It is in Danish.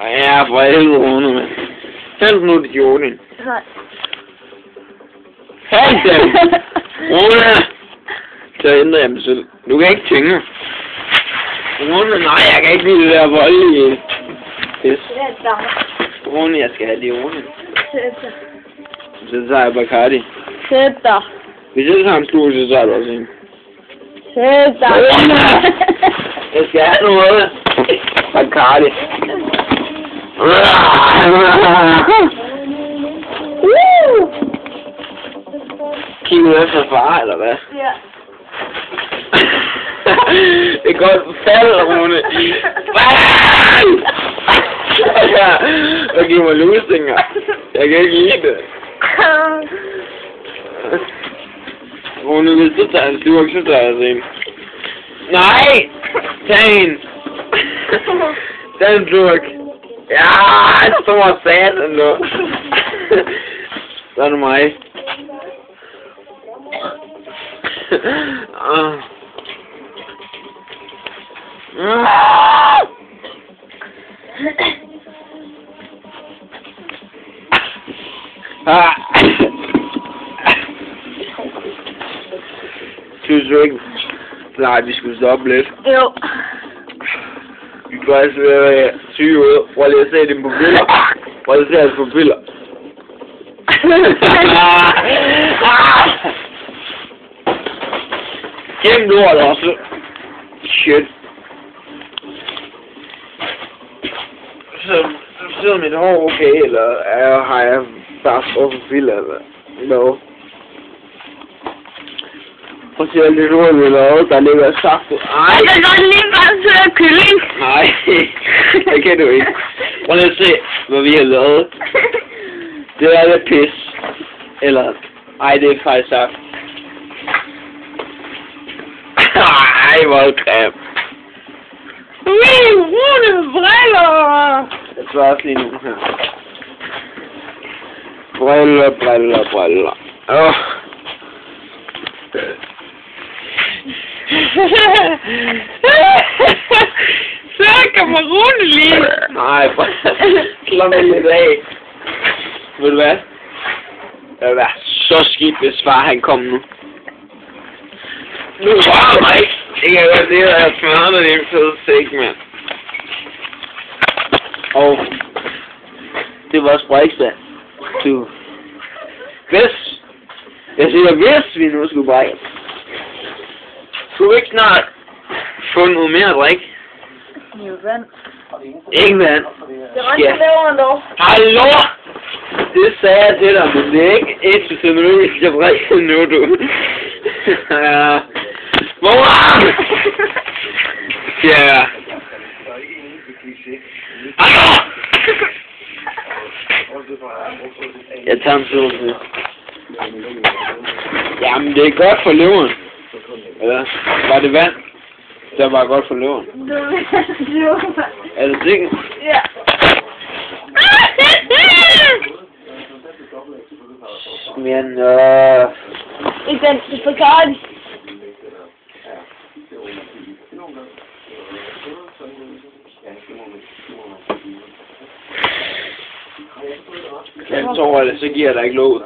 Ja, for helvede, Rune, mand. Hent nu dit jorden. Nej. Hent dem! Rune! Så ændrer jeg mig selv. Du kan ikke tynge. Rune, nej, jeg kan ikke lide det der voldelige pis. Rune, jeg skal have det i Rune. Så tager jeg Bacardi. Sæt dig. Hvis jeg tager en stor, så tager du også en. Sæt dig. Jeg skal have noget. Bacardi. Kigger du efter far, eller hvad? Ja. Det er godt fald, Rune. Og giv mig lusinger. Jeg kan ikke lide det. Rune, hvis du tager en slurk, så tager jeg en. Nej! Tag en! Tag en slurk. Ja, stor satan nu. Så er det mig. Synes du ikke? Nej, vi skulle stoppe lidt. Jo. Vi kunne altså være syge ud. Prøv lige at se dem på billeder. Prøv lige at se dem på billeder. Gem lort også. Shit. Så sidder mit hår okay, eller har jeg bare skuffet filler, eller hvad? Prøv at se alt det lort, vi lavede, der ligger saft. Ej! Jeg kan godt lide bare søge kylling. Nej, det kan du ikke. Prøv lige at se, hvad vi har lavet. Det er lidt pis. Eller, ej, det er faktisk saft. Ej, hvor er det creme. Rune briller. Jeg svarer også lige nu her. Briller, briller, briller. Åh. Så kommer Rune lige. Nej, slå mig lidt af. Ved du hvad? Det ville være så skidt, hvis far han kom nu. Nu rører mig ikke. Det kan godt lide, at jeg smørner det en fed sæk, mand. Og det var også brækstad. Du. Hvis. Jeg siger, hvis vi nu skulle brække. Skulle vi ikke snart få noget mere at drikke? Jo, vand. Ikke vand. Det er rigtig leveren dog. Hallo! Det sagde jeg til dig, men det er ikke et til vi skal drikke nu, du. Ja. Mor! Ja. Hallo! Jeg tager en slurk til. Jamen, det er godt for leveren. Eller, var det vand? Det var godt for leveren. Er du sikker? Ja. Men, Ikke den, det er Bacardi. jeg tror, at så giver jeg dig ikke låget.